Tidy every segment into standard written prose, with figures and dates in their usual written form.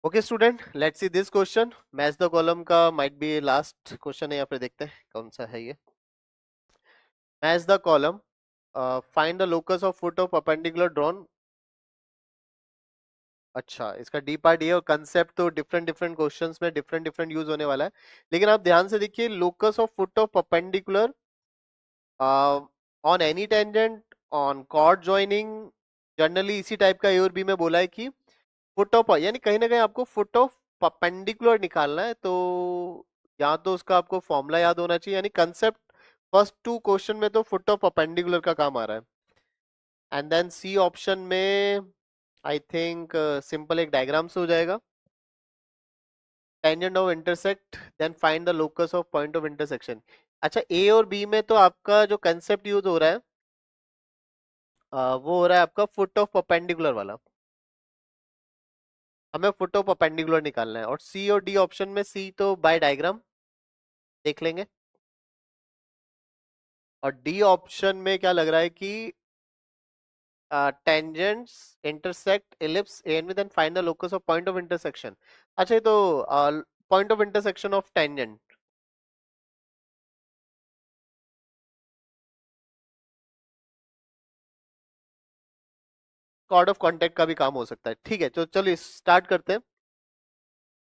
Okay student, let's see this question. Match the column का might be last question है, यहाँ पे देखते हैं कौन सा है ये। Match the column, find the locus of foot of perpendicular drawn. अच्छा, इसका डी पार्ट ये, और कंसेप्ट तो डिफरेंट डिफरेंट क्वेश्चंस में डिफरेंट डिफरेंट यूज होने वाला है। लेकिन आप ध्यान से देखिए, locus of foot of perpendicular on any tangent on chord joining, generally इसी टाइप का ए और बी में बोला है कि फुट ऑफ, यानी कहीं ना कहीं आपको फुट ऑफ परपेंडिकुलर निकालना है, तो या तो उसका आपको फॉर्मूला याद होना चाहिए, यानी कंसेप्ट फर्स्ट टू क्वेश्चन में तो फुट ऑफ परपेंडिकुलर का काम आ रहा है। एंड देन सी ऑप्शन में आई थिंक सिंपल एक डायग्राम से हो जाएगा। Tangent of intersect, then find the locus of point of intersection. अच्छा, ए और बी में तो आपका जो कंसेप्ट यूज हो रहा है वो हो रहा है आपका फुट ऑफ परपेंडिकुलर वाला। हमें फुट ऑफ परपेंडिकुलर निकालना है। और सी और डी ऑप्शन में, सी तो बाय डायग्राम देख लेंगे, और डी ऑप्शन में क्या लग रहा है कि tangents intersect ellipse A and then find the locus of point of intersection. अच्छा, ये तो point of intersection of tangent, chord of contact का भी काम हो सकता है। ठीक है, तो चलिए स्टार्ट करते हैं।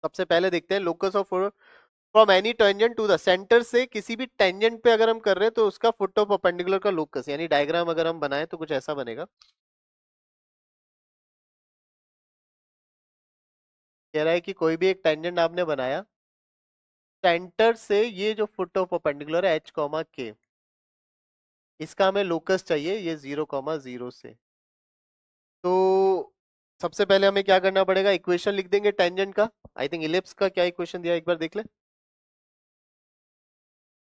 सबसे पहले देखते हैं locus of from any tangent to the centre, से किसी भी टेंजेंट पे अगर हम कर रहे हैं तो उसका फुट ऑफ परपेंडिकुलर का लोकस, यानी डायग्राम अगर हम बनाए तो कुछ ऐसा बनेगा। कह रहा है कि कोई भी एक टेंजेंट आपने बनाया, सेंटर से ये जो फुट ऑफ परपेंडिकुलर है एच कॉमा के, इसका हमें लोकस चाहिए, ये 0,0 से। तो सबसे पहले हमें क्या करना पड़ेगा, इक्वेशन लिख देंगे टेंजेंट का। आई थिंक इलिप्स का क्या इक्वेशन दिया, एक बार देख ले।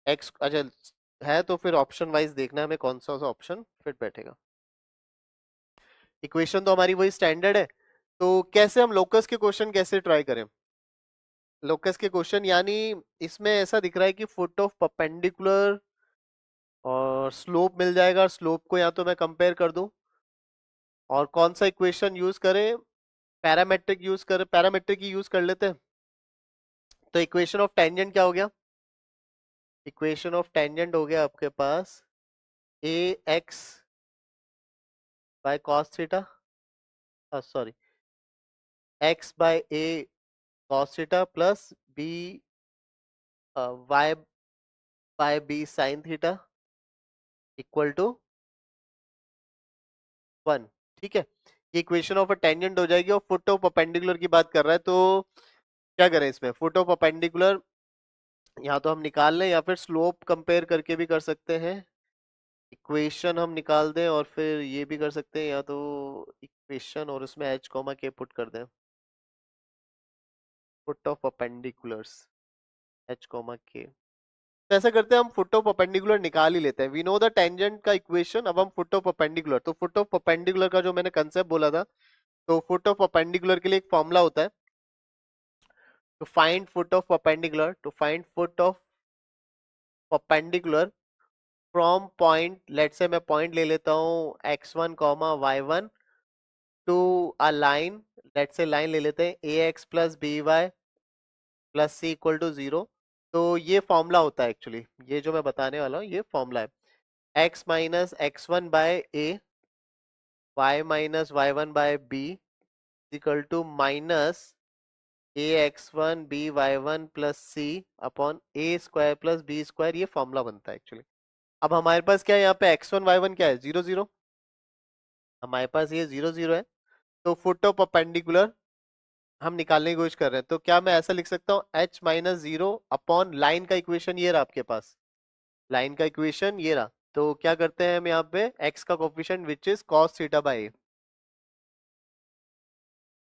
एक्स, अच्छा है तो फिर ऑप्शन वाइज देखना है हमें कौन सा ऑप्शन फिट बैठेगा। इक्वेशन तो हमारी वही स्टैंडर्ड है। तो कैसे हम लोकस के क्वेश्चन कैसे ट्राई करें। लोकस के क्वेश्चन यानी इसमें ऐसा दिख रहा है कि फुट ऑफ परपेंडिकुलर और स्लोप मिल जाएगा, और स्लोप को या तो मैं कंपेयर कर दूं, और कौन सा इक्वेशन यूज करें, पैरामेट्रिक यूज करें, पैरामेट्रिक ही यूज कर लेते हैं। तो इक्वेशन ऑफ टेंजेंट क्या हो गया, इक्वेशन ऑफ टेंजेंट हो गया आपके पास a x by cos theta, sorry, x by a cos theta plus B y by b sine theta equal to 1। ठीक है, ये इक्वेशन ऑफ अ टेंजेंट हो जाएगी, और फुट ऑफ परपेंडिकुलर की बात कर रहा है, तो क्या करें इसमें, फुट ऑफ परपेंडिकुलर या तो हम निकाल लें, या फिर स्लोप कंपेयर करके भी कर सकते हैं। इक्वेशन हम निकाल दें और फिर ये भी कर सकते हैं, या तो इक्वेशन और उसमें एच कॉमा के पुट कर दें, foot of perpendiculars H comma के। तो ऐसा करते हैं, हम फुट ऑफ परपेंडिकुलर निकाल ही लेते हैं। वी नो द टेंजेंट का इक्वेशन, अब हम फुट ऑफ परपेंडिकुलर, तो फुट ऑफ परपेंडिकुलर का जो मैंने कंसेप्ट बोला था, तो फुट ऑफ परपेंडिकुलर के लिए एक फॉर्मूला होता है, to find foot of perpendicular, to find foot of perpendicular from point, let से मैं पॉइंट ले लेता हूँ x1 comma y1 to a line, let से लाइन ले लेते हैं ax plus B Y plus C equal to 0। तो ये फॉर्मूला होता है एक्चुअली, ये जो मैं बताने वाला हूँ ये फॉर्मूला है, x minus X one by A, Y minus Y one by B equal to minus A X one B Y one plus C upon A square plus B square, ये formula बनता है actually. अब हमारे पास क्या है यहाँ पे, x one Y one क्या है, 0 0, हमारे पास ये 0 0 है। तो फुट ऑफ परपेंडिकुलर हम निकालने की कोशिश कर रहे हैं, तो क्या मैं ऐसा लिख सकता हूँ, h माइनस 0 अपॉन लाइन का इक्वेशन ये रहा आपके पास, लाइन का इक्वेशन ये रहा। तो क्या करते हैं हम यहाँ पे, x का coefficient which is cos theta by a,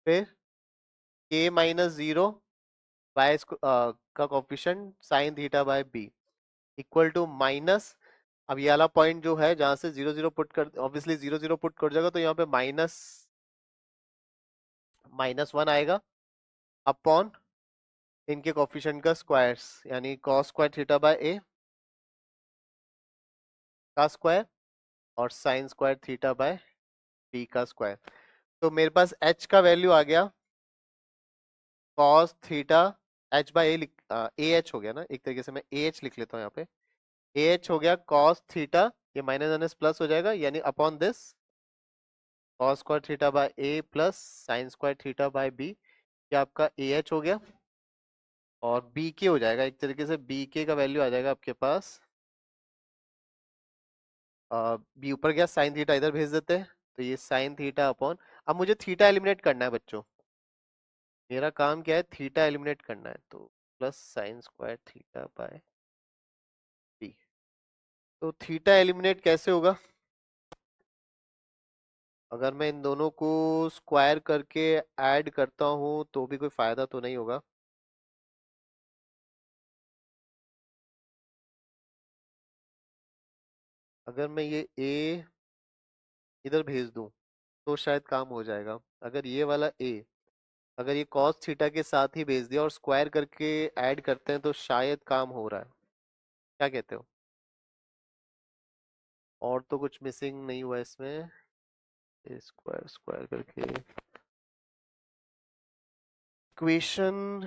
फिर k माइनस 0 y का coefficient sine theta by b equal to minus, अब ये वाला पॉइंट जो है जहां से 0 0 पुट कर, ऑब्वियसली 0 0 पुट कर जाएगा, तो यहाँ पे माइनस -1 आएगा अपॉन इनके कोफिशिएंट का स्क्वायर्स, यानी cos square theta by a का स्क्वायर और sign square theta by b का स्क्वायर। तो मेरे पास h का वैल्यू आ गया कॉस थीटा एच बाई ए लिख ए एच हो गया ना, एक तरीके से मैं ए एच लिख लेता हूँ यहाँ पे। ए एच हो गया कॉस थीटा, ये माइनस माइनस प्लस हो जाएगा, यानी upon this cos square theta by A plus sine square theta by B, ये आपका ए एच हो गया। और बी के हो जाएगा एक तरीके से, बी के का वैल्यू आ जाएगा आपके पास, बी ऊपर गया, साइन थीटा इधर भेज देते हैं, तो ये साइन थीटा अपॉन, अब मुझे थीटा एलिमिनेट करना है बच्चों, मेरा काम क्या है, थीटा एलिमिनेट करना है, तो plus sine square theta by B. तो थीटा एलिमिनेट कैसे होगा, अगर मैं इन दोनों को स्क्वायर करके ऐड करता हूं तो भी कोई फायदा तो नहीं होगा। अगर मैं ये a इधर भेज दूं तो शायद काम हो जाएगा। अगर ये वाला a, अगर ये cos थीटा के साथ ही भेज दिया और स्क्वायर करके ऐड करते हैं तो शायद काम हो रहा है, क्या कहते हो? और तो कुछ मिसिंग नहीं हुआ इसमें, स्क्वायर स्क्वायर करके इक्वेशन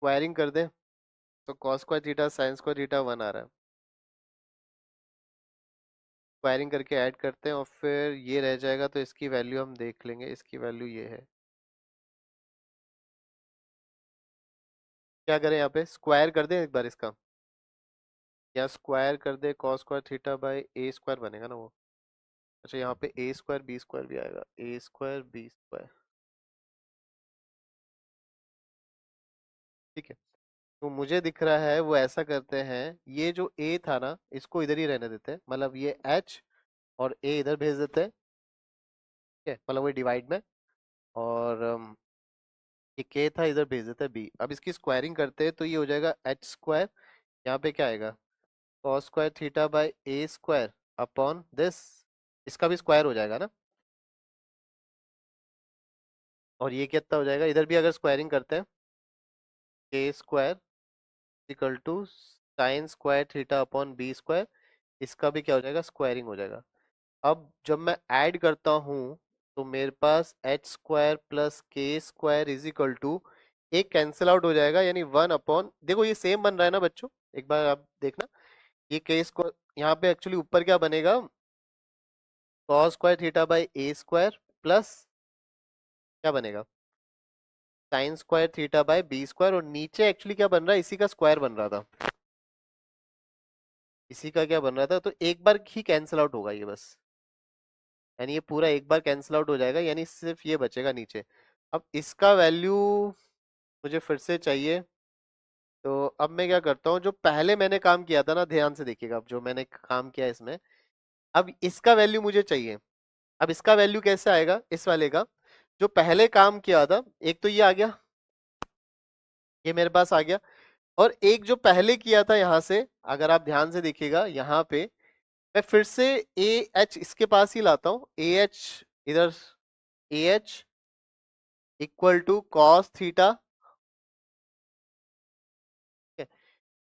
स्क्वायरिंग कर दें तो cos square theta sine square theta 1 आ रहा है, स्क्वायरिंग करके ऐड करते हैं और फिर ये रह जाएगा, तो इसकी वैल्यू हम देख लेंगे, इसकी वैल्यू ये है। क्या करें, यहाँ पे स्क्वायर कर दें एक बार इसका, या स्क्वायर कर दे cos square theta by A square बनेगा ना वो। अच्छा, यहाँ पे ए स्क्वायर बी स्क्वायर भी आएगा, ए स्क्वायर बी स्क्वायर, ठीक है। तो मुझे दिख रहा है वो ऐसा करते हैं, ये जो ए था ना इसको इधर ही रहने देते हैं, मतलब ये एच और ए इधर भेज देते हैं, ठीक है, मतलब वही डिवाइड में, और ये के था इधर भेज देते हैं बी। अब इसकी स्क्वायरिंग करते हैं तो ये हो जाएगा एच स्क्वायर, यहाँ पे क्या आएगा cos square theta by A square upon this, इसका भी स्क्वायर हो जाएगा ना, और ये कितना हो जाएगा, इधर भी अगर स्क्वायरिंग करते हैं K square equal to sine square theta upon B square, इसका भी क्या हो जाएगा, स्क्वायरिंग हो जाएगा। अब जब मैं ऐड करता हूँ तो मेरे पास H square plus K square is equal to, एक कैंसिल आउट हो जाएगा, यानी 1 अपॉन, देखो ये सेम बन रहा है ना बच्चों, एक बार आप देखना, ये के स्क्वायर यहाँ पे एक्चुअली ऊपर क्या बनेगा, cos square theta by A square plus क्या बनेगा, sine square theta by B square, और नीचे एक्चुअली क्या बन रहा है, इसी का स्क्वायर बन रहा था, इसी का क्या बन रहा था, तो एक बार ही कैंसिल आउट होगा ये बस, यानी ये पूरा एक बार कैंसिल आउट हो जाएगा, यानी सिर्फ ये बचेगा नीचे। अब इसका वैल्यू मुझे फिर से चाहिए, तो अब मैं क्या करता हूँ, जो पहले मैंने काम किया था ना, ध्यान से देखिएगा, अब जो मैंने काम किया इसमें, अब इसका वैल्यू मुझे चाहिए। अब इसका वैल्यू कैसे आएगा, इस वाले का जो पहले काम किया था, एक तो ये आ गया, ये मेरे पास आ गया, और एक जो पहले किया था यहाँ से, अगर आप ध्यान से देखिएगा यहाँ पे, मैं फिर से ए एच इसके पास ही लाता हूँ, ए एच इधर, A H equal to cos theta,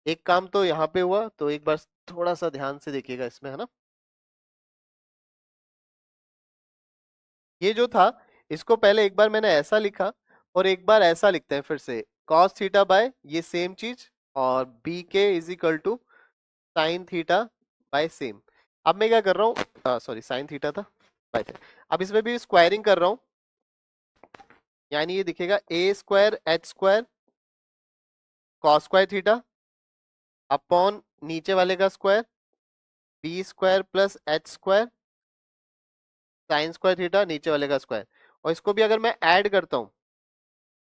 एक काम तो यहाँ पे हुआ, तो एक बार थोड़ा सा ध्यान से देखिएगा इसमें, है ना, ये जो था इसको पहले एक बार मैंने ऐसा लिखा, और एक बार ऐसा लिखते हैं फिर से, cos थीटा बाय ये सेम चीज, और B K is equal to sine theta by same. अब मैं क्या कर रहा हूँ, सॉरी साइन थीटा था बाय, अब इसमें भी स्क्वायरिंग कर रहा हूँ, यानी ये दिखेगा a square H square cos square theta upon नीचे वाले का square b square plus H square sine square theta नीचे वाले का स्क्वायर, और इसको भी अगर मैं ऐड करता हूं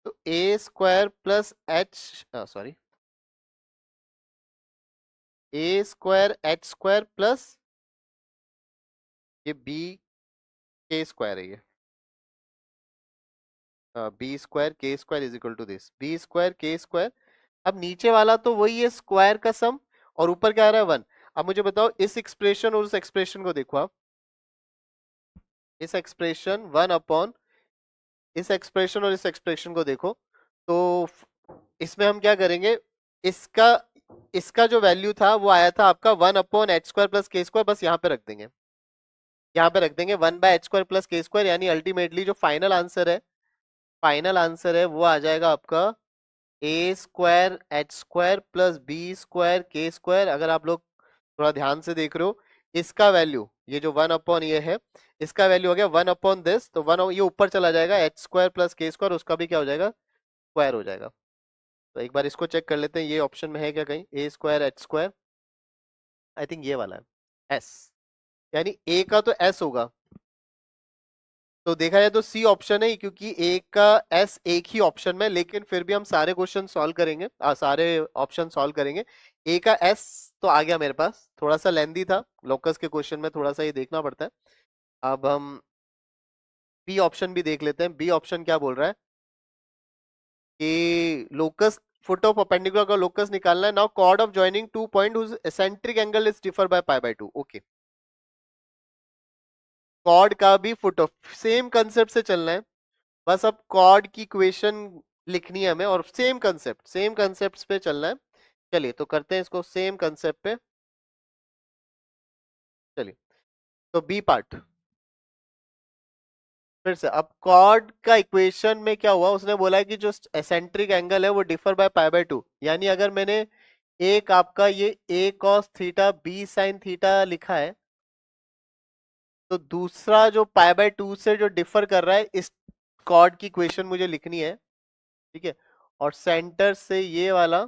तो A square plus H, sorry, A square H square plus ये बी के स्क्वायर है, ये B square K square is equal to this B square K square. अब नीचे वाला तो वही है स्क्वायर का सम, और ऊपर क्या आ रहा है 1। अब मुझे बताओ इस एक्सप्रेशन और उस एक्सप्रेशन को देखो आप, इस एक्सप्रेशन 1 अपॉन इस एक्सप्रेशन और इस एक्सप्रेशन को देखो, तो इसमें हम क्या करेंगे, इसका इसका जो वैल्यू था वो आया था आपका 1 upon H square plus K square, बस यहाँ पे रख देंगे, यहाँ पे रख देंगे 1/h² + k², यानी अल्टीमेटली जो फाइनल आंसर है वो आ जाएगा आपका a²h² + b² k²। अगर आप लोग थोड़ा ध्यान से देख रहे हो, इसका वैल्यू, ये जो 1 अपॉन ये है, इसका वैल्यू हो गया 1/this, तो वन ये ऊपर चला जाएगा, h² + k², उसका भी क्या हो जाएगा, स्क्वायर हो जाएगा। तो एक बार इसको चेक कर लेते हैं, ये ऑप्शन में है क्या कहीं, a²h², आई थिंक ये वाला है s, यानी a का तो s होगा। तो देखा जाए तो सी ऑप्शन है, क्योंकि ए का एस एक ही ऑप्शन में, लेकिन फिर भी हम सारे क्वेश्चन सॉल्व करेंगे, सारे ऑप्शन सॉल्व करेंगे। ए का एस तो आ गया मेरे पास, थोड़ा सा लेंदी था, लोकस के क्वेश्चन में थोड़ा सा ये देखना पड़ता है। अब हम बी ऑप्शन भी देख लेते हैं। बी ऑप्शन क्या बोल रहा है कि लोकस फुट ऑफ परपेंडिकुलर का लोकस निकालना है। Now chord of joining two point whose eccentric angle is differ by π/2। Okay, chord का भी फुट ऑफ सेम कंसेप्ट से चलना है, बस अब कॉर्ड की इक्वेशन लिखनी है हमें, और सेम कंसेप्ट पे चलना है। चलिए तो करते हैं इसको सेम कंसेप्ट पे। चलिए, तो बी पार्ट फिर से। अब कॉर्ड का इक्वेशन में क्या हुआ, उसने बोला है कि जो एसेंट्रिक एंगल है वो डिफर बाय π/2, यानी अगर मैंने एक आपका ये a cos theta b sin theta लिखा है, तो दूसरा जो π/2 से जो डिफर कर रहा है, इस कॉर्ड की इक्वेशन मुझे लिखनी है, ठीक है। और सेंटर से ये वाला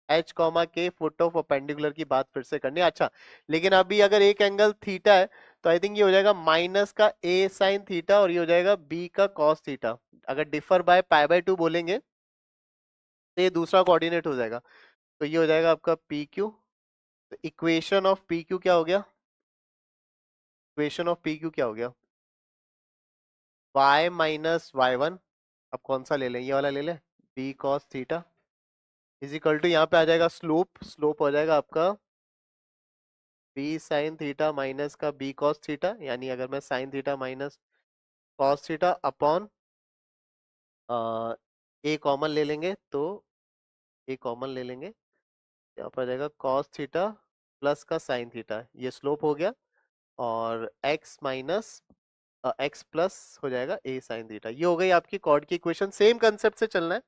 h, k foot of perpendicular की बात फिर से करनी है। अच्छा, लेकिन अभी अगर एक एंगल थीटा है, तो आई थिंक ये हो जाएगा माइनस का a साइन थीटा, और ये हो जाएगा b का कॉस थीटा। अगर डिफर बाय π/2 बोलेंगे तो ये दूसरा कोऑर्डिनेट हो जाएगा, तो ये हो जाएगा आपका पी क्यू। तो इक्वेशन ऑफ पी क्यू क्या हो गया, इक्वेशन ऑफ पी क्यू क्या हो गया, y माइनस y1। अब कौन सा ले लें, ये वाला ले लें, b cos theta is equal to, यहाँ पे आ जाएगा स्लोप, स्लोप हो जाएगा आपका b साइन थीटा माइनस का b कॉस थीटा, यानी अगर मैं sine theta minus cos theta upon a common ले लेंगे, तो ए कॉमन ले लेंगे, यहाँ पर आ जाएगा कॉस थीटा प्लस का साइन थीटा, ये स्लोप हो गया, और x माइनस एक्स प्लस हो जाएगा ए साइन थीटा। ये हो गई आपकी कॉर्ड की इक्वेशन। सेम कंसेप्ट से चलना है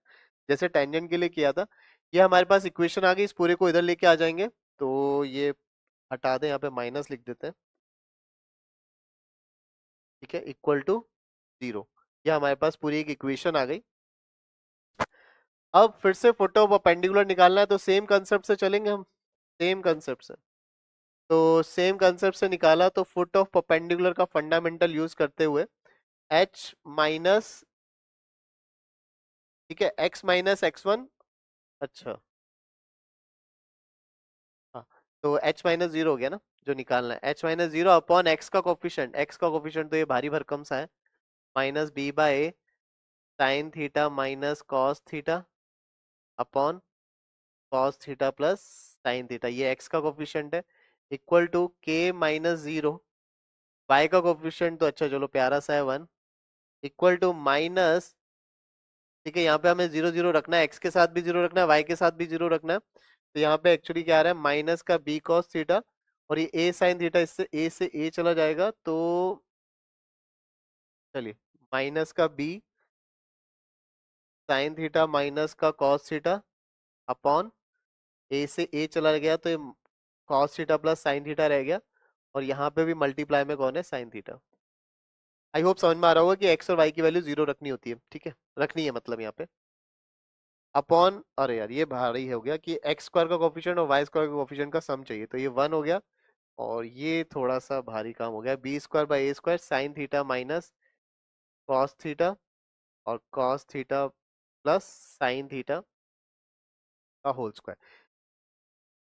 जैसे टेंजेंट के लिए किया था। ये हमारे पास इक्वेशन आ गई, इस पूरे को इधर लेके आ जाएंगे, तो ये हटा दें, यहाँ पे माइनस लिख देते हैं, ठीक है, इक्वल टू 0। ये हमारे पास पूरी एक इक्वेशन आ गई। अब फिर से फुट ऑफ परपेंडिकुलर निकालना है, तो सेम कंसेप्ट से चलेंगे हम, सेम कंसेप्ट से। तो सेम कंसेप्ट से निकाला, तो फुट ऑफ परपेंडिकुलर का फंडामेंटल यूज करते हुए h माइनस, ठीक है, x माइनस x1। अच्छा, हाँ, तो h माइनस 0 हो गया ना, जो निकालना है h-0 अपॉन x का कोफिशिएंट तो ये भारी भरकम सा है, minus b/a sine theta minus cos theta upon cos theta plus sine theta, ये x का कोफिशिएंट है, इक्वल टू k-0, y का कोफिशिएंट तो अच्छा चलो प्यारा सा है 1, इक्वल टू माइनस, ठीक है, यहाँ पे हमें 0 0 रखना है, x के साथ भी 0 रखना है, y के साथ भी 0 रखना है, तो यहाँ पे एक्चुअली क्या आ रहा है, माइनस का b cos थीटा, और ये a sin थीटा, इससे a से a चला जाएगा, तो चलिए, माइनस का b sin थीटा माइनस का cos थीटा अपॉन a से a चला गया, तो ये cos theta plus sin theta रह गया, और यहाँ पे भी मल्टीप्लाई में कौन है, sin थीटा। आई होप समझ में आ रहा होगा कि x और y की वैल्यू 0 रखनी होती है, ठीक है, रखनी है मतलब यहाँ पे, अपॉन, अरे यार ये भारी हो गया कि x² का कोफिशिएंट और y² का कोफिशिएंट का सम चाहिए, तो ये 1 हो गया, और ये थोड़ा सा भारी काम हो गया, b² / a² sine theta minus cos theta, और cos theta plus sine theta का होल स्क्वायर।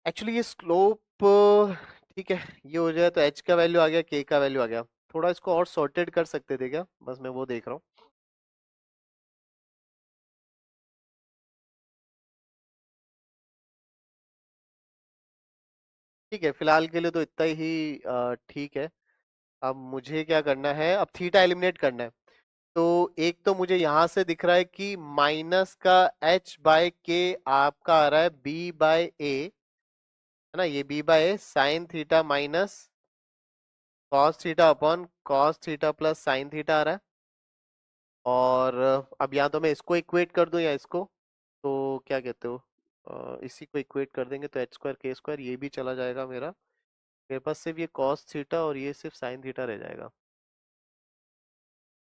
एक्चुअली ये स्लोप, ठीक है, ये हो जाए तो h का वैल्यू आ गया, k का वैल्यू आ गया, थोड़ा इसको और सॉर्टेड कर सकते थे क्या, बस मैं वो देख रहा हूँ। ठीक है, फिलहाल के लिए तो इतना ही ठीक है। अब मुझे क्या करना है, अब थीटा एलिमिनेट करना है, तो एक तो मुझे यहां से दिख रहा है कि माइनस का h/k आपका आ रहा है b/a, है ना, ये b/a sine theta minus cos theta upon cos theta plus sine theta आ रहा है। और अब या तो मैं इसको इक्वेट कर दूं या इसको, तो क्या कहते हो, इसी को इक्वेट कर देंगे तो एच स्क्वायर के स्क्वायर ये भी चला जाएगा मेरा। मेरे पास सिर्फ ये कॉस थीटा और ये सिर्फ साइन थीटा रह जाएगा।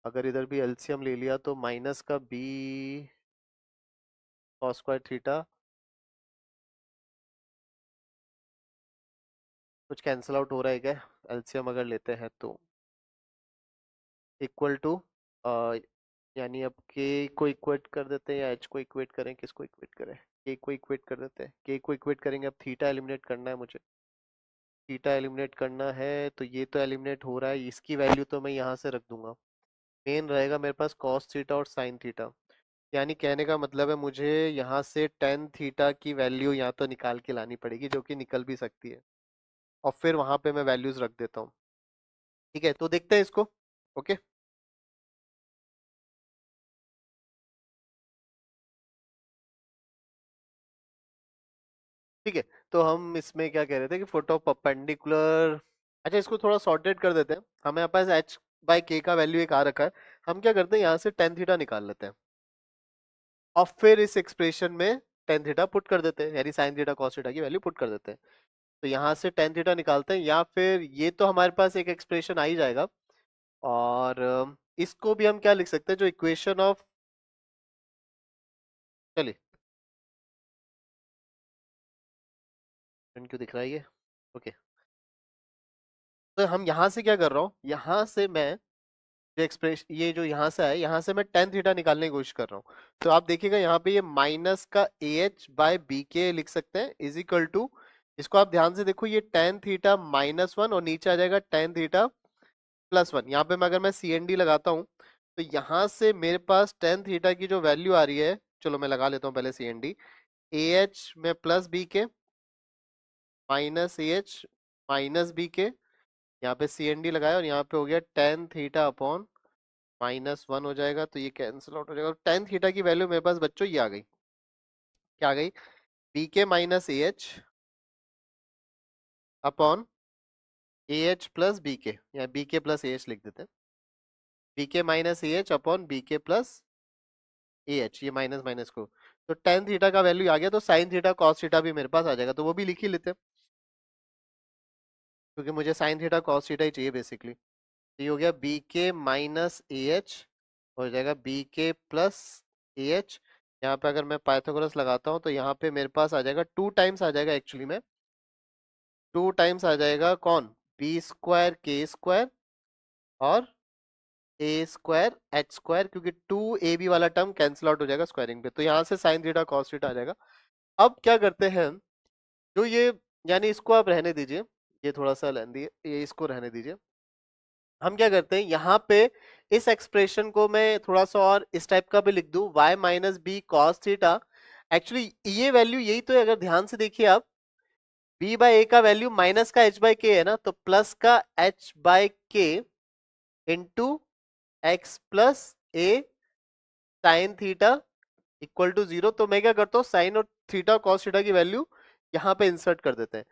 अगर इधर भी एलसीएम ले लिया तो माइनस का बी कॉस स्क्वायर थीटा, कुछ कैंसिल आउट हो रहा है क्या एलसीएम अगर लेते हैं तो, इक्वल टू, यानी अब के को इक्वेट कर देते हैं या एच को इक्वेट करें, किसको इक्वेट करें, के को इक्वेट कर देते हैं, के को इक्वेट करेंगे। अब थीटा एलिमिनेट करना है मुझे, थीटा एलिमिनेट करना है तो ये तो एलिमिनेट हो रहा है, इसकी वैल्यू तो मैं यहाँ से रख दूंगा। मेन रहेगा मेरे पास कॉस थीटा और साइन थीटा। यानी कहने का मतलब है मुझे यहाँ से टेन थीटा की वैल्यू यहाँ तो निकाल के लानी पड़ेगी, जो कि निकल भी सकती है, और फिर वहां पे मैं वैल्यूज रख देता हूँ। ठीक है, तो देखते हैं इसको। ओके, ठीक है। तो हम इसमें क्या कह रहे थे कि फुट ऑफ परपेंडिकुलर, अच्छा इसको थोड़ा सॉर्टेड कर देते हैं। हमें पास एच बाई के का वैल्यू एक आ रखा है, हम क्या करते हैं यहाँ से टेन थीटा निकाल लेते हैं और फिर इस एक्सप्रेशन में टेन थीटा पुट कर देते हैं, यानी साइन थीटा कॉस थीटा की वैल्यू पुट कर देते हैं। तो यहाँ से टेन थीटा निकालते हैं, या फिर ये तो हमारे पास एक एक्सप्रेशन आ ही जाएगा। और इसको भी हम क्या लिख सकते हैं, जो इक्वेशन ऑफ, चलिए क्यों दिख रहा है ये, ओके। तो हम यहाँ से क्या कर रहा हूँ, यहाँ से मैं जो एक्सप्रेस ये जो यहाँ से है, यहाँ से मैं टेन थीटा निकालने की कोशिश कर रहा हूँ। तो आप देखिएगा यहाँ पे ये माइनस का ए एच बाय बी के लिख सकते हैं, इज इक्वल टू, इसको आप ध्यान से देखो, ये टेन थीटा माइनस वन और नीचे आ जाएगा टेन थीटा प्लस वन। यहाँ पे मैं अगर मैं सी एन डी लगाता हूँ तो यहाँ से मेरे पास टेन थीटा की जो वैल्यू आ रही है, चलो मैं लगा लेता हूँ पहले C and D, A H में plus B K minus A H minus B K, यहाँ पे सी एन डी लगाया और यहाँ पे हो गया tan theta upon minus one हो जाएगा, तो ये कैंसिल आउट हो जाएगा। टेन थीटा की वैल्यू मेरे पास बच्चों ये आ गई, क्या आ गई, B K minus A H upon A H plus B K, या B K plus A H लिख देते हैं, B K minus A H upon B K plus A H, ये माइनस माइनस को, तो टेन थीटा का value आ गया। तो साइन थीटा कॉस थीटा भी मेरे पास आ जाएगा, तो वो भी लिख ही लेते हैं, क्योंकि मुझे साइन थीटा कॉस थीटा ही चाहिए बेसिकली। तो ये हो गया B K minus A H, हो जाएगा B K plus A H. यहाँ पे अगर मैं पाइथागोरस लगाता हूँ तो यहाँ पे मेरे पास आ जाएगा, टू टाइम्स आ जाएगा एक्चुअली में, टू टाइम्स आ जाएगा कौन, बी स्क्वायर के स्क्वायर और ए स्क्वायर एच स्क्वायर, क्योंकि टू ए बी वाला टर्म कैंसिल आउट हो जाएगा स्क्वायरिंग पे, तो यहाँ से साइन थीटा कॉस थीटा आ जाएगा। अब क्या करते हैं, जो ये, यानी इसको आप रहने दीजिए, ये थोड़ा सा लेंदी है, ये इसको रहने दीजिए। हम क्या करते हैं यहाँ पे, इस एक्सप्रेशन को मैं थोड़ा सा और इस टाइप का भी लिख दूं, y minus B cos theta. Actually ये वैल्यू यही तो है, अगर ध्यान से देखिए आप, b बाय ए का वैल्यू माइनस का h बाय के है ना, तो प्लस का h by K into X plus A sine theta equal to zero. तो मैं क्या करता हूँ, साइन और थीटा कॉस थीटा की वैल्यू यहाँ पे इंसर्ट कर देते हैं।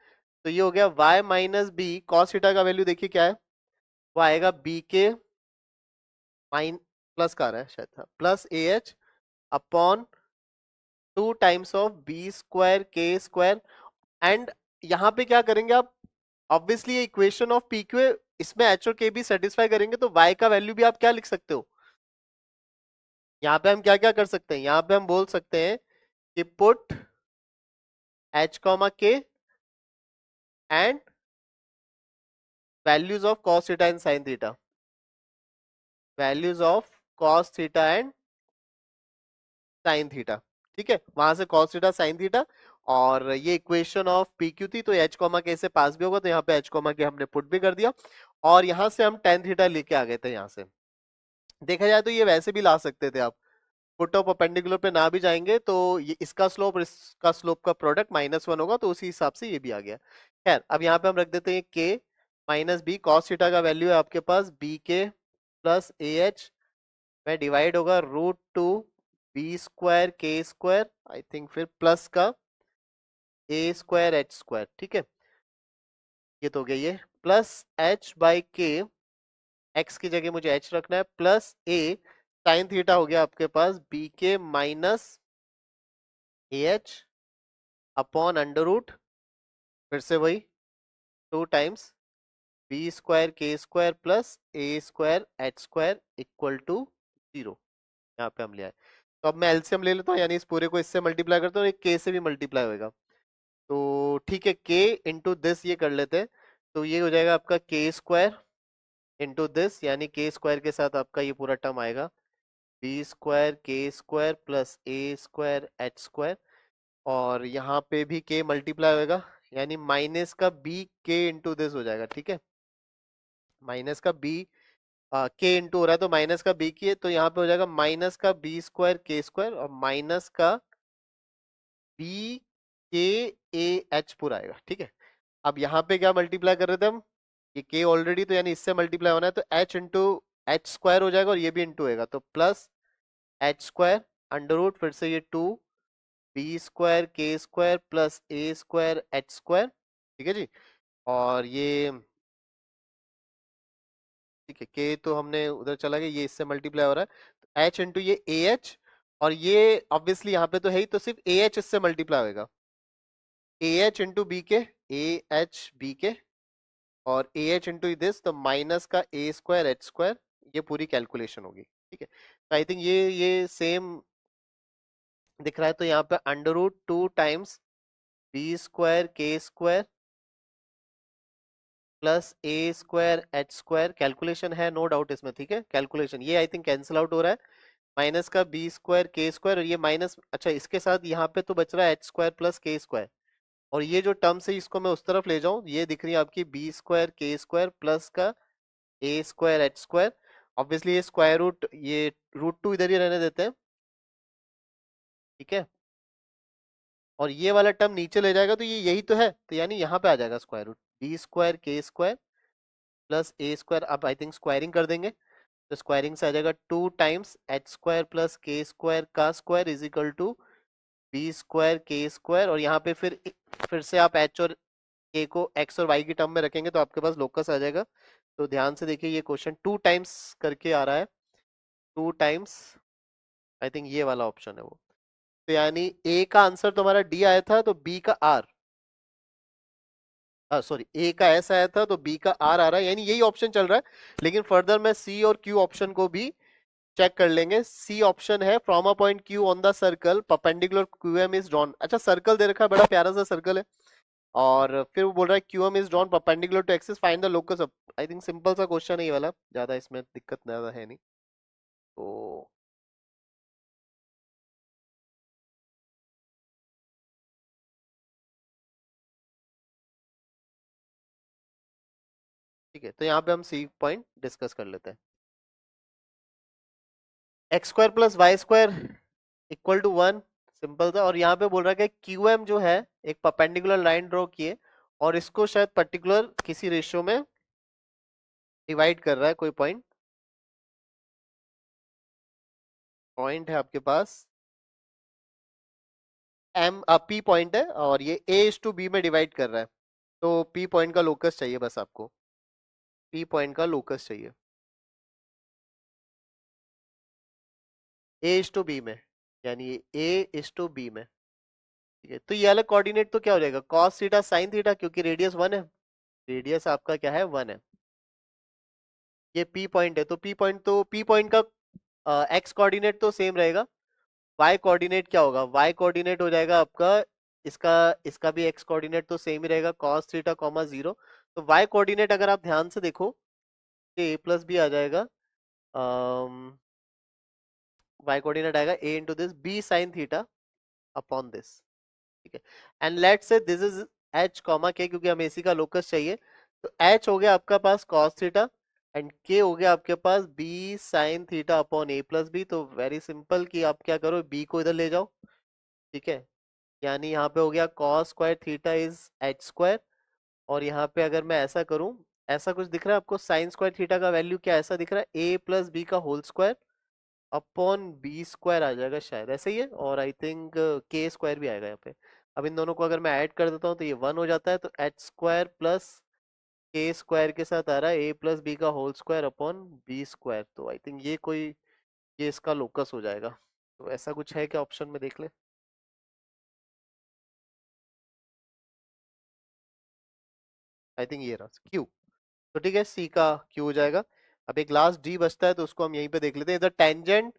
तो ये हो गया y minus B cos theta का वैल्यू देखिए क्या है, वो आएगा बी के माइन प्लस का आ रहा है शायद, था plus A H upon two times of B square K square. And यहाँ पे क्या करेंगे आप, ऑब्वियसली ये इक्वेशन ऑफ पी क्यू है, इसमें एच और के भी सेटिस्फाई करेंगे, तो y का वैल्यू भी आप क्या लिख सकते हो, यहाँ पे हम क्या क्या कर सकते हैं, यहाँ पे हम बोल सकते हैं कि पुट एच कॉमा के and values of cos theta and sine theta, values of cos theta and sine theta. ठीक है, वहां से cos थीटा sin थीटा, और ये इक्वेशन ऑफ पी क्यू थी, तो एच कॉमा के से पास भी होगा, तो यहाँ पे एच कॉमा के हमने पुट भी कर दिया, और यहाँ से हम टेन थीटा लेके आ गए थे। यहाँ से देखा जाए तो ये वैसे भी ला सकते थे आप, फुट ऑफ परपेंडिकुलर पे ना भी जाएंगे तो ये इसका स्लोप और इसका स्लोप का प्रोडक्ट माइनस वन होगा, तो उसी हिसाब से ये भी आ गया। खैर, अब यहाँ पे हम रख देते हैं के माइनस बी कॉस थीटा का वैल्यू है आपके पास B K plus A H में डिवाइड होगा root two B square K square, I think फिर प्लस का ए स्क्वायर एच स्क्वायर। ठीक है, ये तो हो गया ये प्लस एच बाई के, एक्स की जगह मुझे एच रखना है, प्लस ए साइन थीटा हो गया आपके पास B K minus A H upon under root, फिर से वही 2 times B square K square plus A square H square equal to 0। यहाँ पे हम ले आए। तो अब मैं एलसीएम ले लेता हूँ, यानी इस पूरे को इससे मल्टीप्लाई करता हूँ, एक के से भी मल्टीप्लाई होएगा। तो ठीक है, के इंटू दिस ये कर लेते हैं। तो ये हो जाएगा आपका के स्क्वायर इंटू दिस, यानी के स्क्वायर के साथ आपका ये पूरा टर्म आएगा B square K square plus A square H square, और यहाँ पे भी के मल्टीप्लाई होएगा, यानी माइनस का बी के इंटू दिस हो जाएगा। ठीक है, माइनस का बी के इंटू हो रहा है तो माइनस का बी की है, तो यहाँ पे हो जाएगा माइनस का बी स्क्वायर के स्क्वायर और माइनस का बी के ए एच पूरा आएगा। ठीक है, अब यहाँ पे क्या मल्टीप्लाई कर रहे थे हम, ये के ऑलरेडी, तो यानी इससे मल्टीप्लाई होना है, तो एच इंटू एच स्क्वायर हो जाएगा और ये भी इंटू होगा, तो plus H square under root, फिर से ये 2 B square K square plus A square H square. ठीक है जी, और ये ठीक है, के तो हमने उधर चला गया, ये इससे मल्टीप्लाई हो रहा है, तो एच इंटू ये ए एच, और ये ऑब्वियसली यहाँ पे तो है ही, तो सिर्फ ए एच इससे मल्टीप्लाई होगा, ए एच इंटू बी के, ए एच बी के, और ए एच इंटू दिस, तो माइनस का ए स्क्वायर एच स्क्वायर, ये पूरी कैलकुलेशन होगी। ठीक है, तो आई थिंक ये सेम दिख रहा है, तो यहाँ पे under root 2 times B square K square plus A square H square, calculation है नो डाउट इसमें। ठीक है, कैलकुलेशन ये आई थिंक कैंसिल आउट हो रहा है, माइनस का बी स्क्वायर के स्क्वायर, और ये माइनस, अच्छा इसके साथ यहाँ पे तो बच रहा है H square plus K square, और ये जो टर्म्स है इसको मैं उस तरफ ले जाऊं, ये दिख रही है आपकी B square K square plus का ए स्क्वायर एच स्क्वायर, ऑब्वियसली ये स्क्वायर रूट, ये √2 इधर ही रहने देते हैं। ठीक है, और ये वाला टर्म नीचे ले जाएगा, तो ये यही तो है, तो यानी यहाँ पे आ जाएगा square root B square K square plus A square, अब आई थिंक स्क्वायरिंग कर देंगे, तो स्क्वायरिंग से आ जाएगा 2 times H square plus K square का square is equal to B square K square, और यहाँ पे फिर से आप एच और के को एक्स और वाई की टर्म में रखेंगे तो आपके पास लोकस आ जाएगा। तो ध्यान से देखिए, ये क्वेश्चन 2 टाइम्स करके आ रहा है, 2 टाइम्स, आई थिंक ये वाला ऑप्शन है वो, तो यानी ए का आंसर तुम्हारा डी आया था, तो बी का आर, सॉरी ए का एस आया था तो बी का आर आ रहा है, यानी यही ऑप्शन चल रहा है। लेकिन फर्दर मैं सी और क्यू ऑप्शन को भी चेक कर लेंगे। सी ऑप्शन है from a point Q on the circle perpendicular QM is drawn, अच्छा सर्कल दे रखा है, बड़ा प्यारा सा सर्कल है, और फिर वो बोल रहा है QM is drawn perpendicular to axis, find the locus of, I think simple सा क्वेश्चन है ये वाला, ज्यादा इसमें दिक्कत ज्यादा है नहीं। तो ठीक है, तो यहाँ पे हम सी पॉइंट डिस्कस कर लेते हैं। X square plus Y square equal to 1, simple था, और यहाँ पे बोल रहा है कि क्यू एम जो है एक परपेंडिकुलर लाइन ड्रॉ किए, और इसको शायद पर्टिकुलर किसी रेशियो में डिवाइड कर रहा है, कोई पॉइंट, पॉइंट है आपके पास एम, पी पॉइंट है, और ये ए इज टू बी में डिवाइड कर रहा है, तो पी पॉइंट का लोकस चाहिए, बस आपको पी पॉइंट का लोकस चाहिए ए इज टू बी में, यानी ए इज टू बी में। ठीक है, तो ये अलग कोऑर्डिनेट तो क्या हो जाएगा, कॉस थीटा साइन थीटा, क्योंकि रेडियस 1 है, रेडियस आपका क्या है 1 है, ये पी पॉइंट है, तो पी पॉइंट का एक्स कोऑर्डिनेट तो सेम रहेगा, वाई कोऑर्डिनेट क्या होगा, वाई कोऑर्डिनेट हो जाएगा आपका, इसका इसका भी एक्स कोऑर्डिनेट तो सेम ही रहेगा, cos थीटा कॉमा 0, तो वाई कोऑर्डिनेट अगर आप ध्यान से देखो, ए प्लस बी आ जाएगा, वाई कोऑर्डिनेट आएगा a into this b sine theta upon this. ठीक है, and let say this is h comma k, क्योंकि हमें इसी का लोकस चाहिए, तो एच हो गया आपका पास cos थीटा, एंड के हो गया आपके पास बी साइन थीटा अपॉन ए प्लस बी, तो वेरी सिंपल कि आप क्या करो, बी को इधर ले जाओ। ठीक है, यानी यहाँ पे हो गया cos square theta is H square, और यहाँ पे अगर मैं ऐसा करूं, ऐसा कुछ दिख रहा है आपको, साइन स्क्वायर थीटा का वैल्यू क्या ऐसा दिख रहा है, ए प्लस बी का whole square upon B square आ जाएगा शायद, ऐसे ही है, और आई थिंक के स्क्वायर भी आएगा यहाँ पे। अब इन दोनों को अगर मैं ऐड कर देता हूँ तो ये 1 हो जाता है, तो H square plus K square के साथ आ रहा है ए प्लस बी का whole square upon B square, तो आई थिंक ये इसका लोकस हो जाएगा। तो ऐसा कुछ है क्या ऑप्शन में, देख ले। आई थिंक ये रहा क्यू। तो ठीक है, सी का क्यू हो जाएगा। अब एक लास्ट डी बचता है, तो उसको हम यहीं पे देख लेते हैं। द टेंजेंट,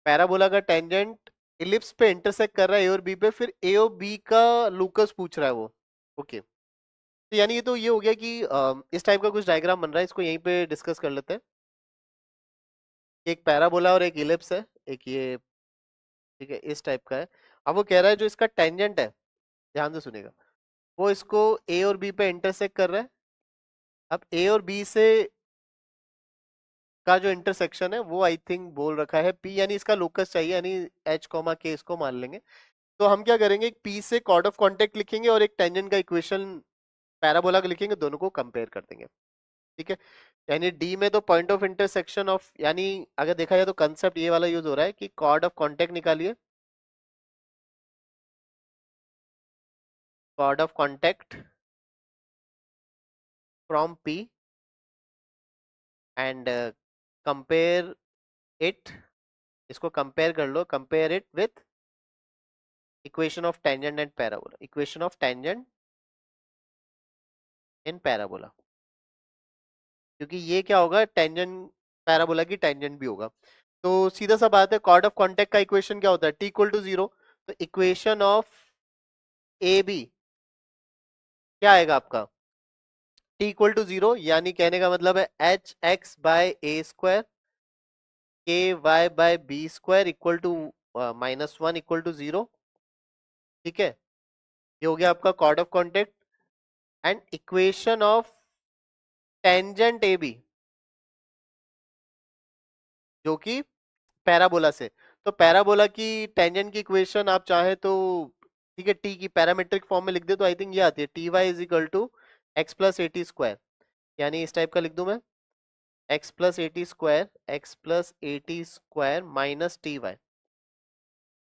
पैराबोला का टेंजेंट इलिप्स पे इंटरसेक्ट कर रहा है ए और बी पे, फिर ए और बी का लूकस पूछ रहा है वो। ओके, तो यानी ये तो ये हो गया कि इस टाइप का कुछ डायग्राम बन रहा है, इसको यहीं पे डिस्कस कर लेते हैं। एक पैराबोला और एक इलिप्स है, एक ये, ठीक है, इस टाइप का है। अब वो कह रहा है जो इसका टेंजेंट है, ध्यान से सुनेगा, वो इसको ए और बी पे इंटरसेक्ट कर रहा है। अब ए और बी से का जो इंटरसेक्शन है वो आई थिंक बोल रखा है पी, यानी इसका लोकस चाहिए, यानी एच कॉमा के इसको मान लेंगे। तो हम क्या करेंगे, एक पी से कॉर्ड ऑफ कॉन्टेक्ट लिखेंगे और एक टेंजेंट का इक्वेशन पैराबोला का लिखेंगे, दोनों को कंपेयर कर देंगे। ठीक है, यानी डी में तो पॉइंट ऑफ इंटरसेक्शन ऑफ, यानी अगर देखा जाए तो कंसेप्ट ये वाला यूज हो रहा है कि कॉर्ड ऑफ कॉन्टेक्ट निकालिए, chord of contact from p and compare it, इसको कंपेयर कर लो, compare it with equation of tangent and parabola, equation of tangent in parabola, क्योंकि ये क्या होगा, टेंजेंट पैराबोला की टेंजेंट भी होगा। तो सीधा सा बात है, कॉर्ड ऑफ कॉन्टेक्ट का इक्वेशन क्या होता है, टी इक्वल टू जीरो। तो इक्वेशन ऑफ ए बी क्या आएगा आपका, टी इक्वल टू जीरो, यानी कहने का मतलब है h x by A square के y by B square equal to -1 equal to zero. ठीक है, ये हो गया आपका chord of contact. And equation of tangent a b, जो कि पैराबोला से, तो पैराबोला की टेंजेंट की इक्वेशन आप चाहे तो, ठीक है, टी की पैरामेट्रिक फॉर्म में लिख दे तो आई थिंक ये आती है t y is equal to x plus a t square, यानी इस टाइप का लिख दूं मैं, x plus a t square, x plus a t square minus t y.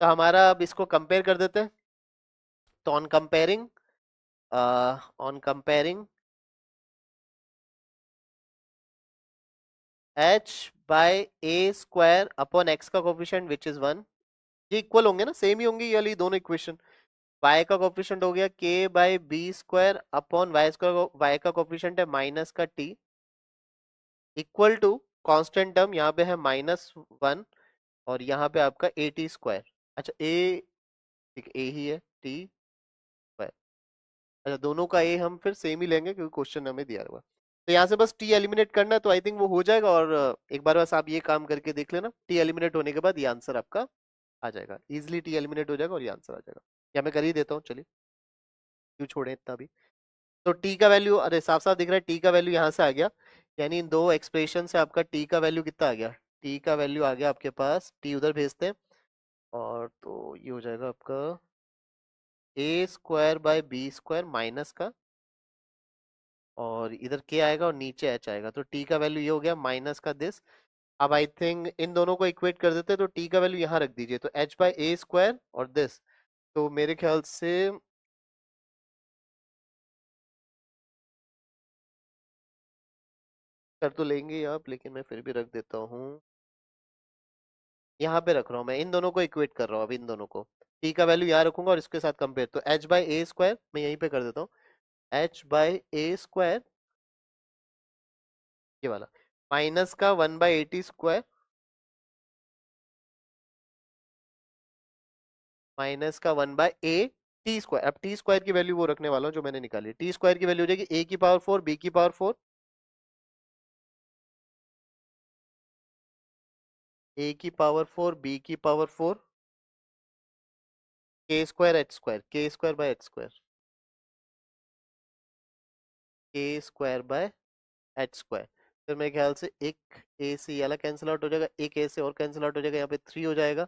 तो हमारा अब इसको कंपेयर कर देते हैं। तो on comparing h by A square upon x का कोफिशिएंट विच इज 1, ये इक्वल होंगे ना, सेम ही होंगे ये वाली दोनों इक्वेशन। y का कोफिशिएंट हो गया k by b square upon y square, y का कोफिशिएंट है माइनस का t, equal to constant term यहाँ पे है -1, और यहाँ पे आपका ए टी स्क्वायर। अच्छा a, ठीक ए ही है टी स्क्वायर। अच्छा दोनों का a हम फिर सेम ही लेंगे क्योंकि क्वेश्चन हमें दिया हुआ। तो यहाँ से बस t एलिमिनेट करना है, तो आई थिंक वो हो जाएगा। और एक बार बस आप ये काम करके देख लेना, t एलिमिनेट होने के बाद ये आंसर आपका आ जाएगा, इजिली t एलिमिनेट हो जाएगा और ये आंसर आ जाएगा। या मैं कर ही देता हूँ, चलिए क्यों छोड़े इतना भी। तो टी का वैल्यू, अरे साफ साफ दिख रहा है टी का वैल्यू यहाँ से आ गया, यानी इन दो एक्सप्रेशन से आपका टी का वैल्यू कितना आ गया, टी का वैल्यू आ गया आपके पास, टी उधर भेजते हैं, और तो ये हो जाएगा आपका a square by B square minus का, और इधर के आएगा और नीचे एच आएगा, तो टी का वैल्यू ये हो गया माइनस का दिस। अब आई थिंक इन दोनों को इक्वेट कर देते हैं, तो टी का वैल्यू यहाँ रख दीजिए, तो एच बाय ए स्क्वायर और दिस, तो मेरे ख्याल से कर तो लेंगे आप, लेकिन मैं फिर भी रख देता हूँ, यहाँ पे रख रहा हूँ मैं, इन दोनों को इक्वेट कर रहा हूँ, अब इन दोनों को टी का वैल्यू यहाँ रखूंगा और इसके साथ कंपेयर, तो एच बाई ए स्क्वायर मैं यहीं पे कर देता हूँ, एच बाई ए स्क्वायर ये वाला माइनस का 1/80 स्क्वायर, माइनस का 1/a टी स्क्वायर। अब टी स्क्वायर की वैल्यू वो रखने वाला हूँ जो मैंने निकाली, टी स्क्वायर की वैल्यू हो जाएगी a की पावर 4 b की पावर 4, a की पावर 4 b की power 4, k square h square, k square by h square, k square by H square. फिर मेरे ख्याल से एक ए से ये वाला कैंसिल आउट हो जाएगा, एक ए से और कैंसिल आउट हो जाएगा, यहाँ पे 3 हो जाएगा,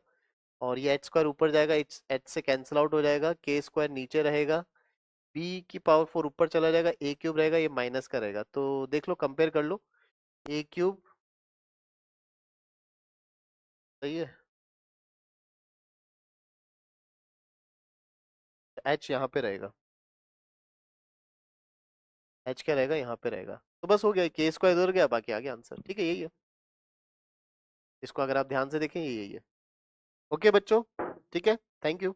और ये एच स्क्वायर ऊपर जाएगा, एच एच से कैंसिल आउट हो जाएगा, के स्क्वायर नीचे रहेगा, बी की पावर 4 ऊपर चला जाएगा, ए क्यूब रहेगा, ये माइनस का रहेगा, तो देख लो कंपेयर कर लो, ए क्यूब सही है, एच यहाँ पे रहेगा, एच क्या रहेगा, यहाँ पे रहेगा। तो बस हो गया, के स्क्वायर इधर गया, बाकी आ गया आंसर। ठीक है, यही है। इसको अगर आप ध्यान से देखें, यही है। ओके बच्चों, ठीक है, थैंक यू।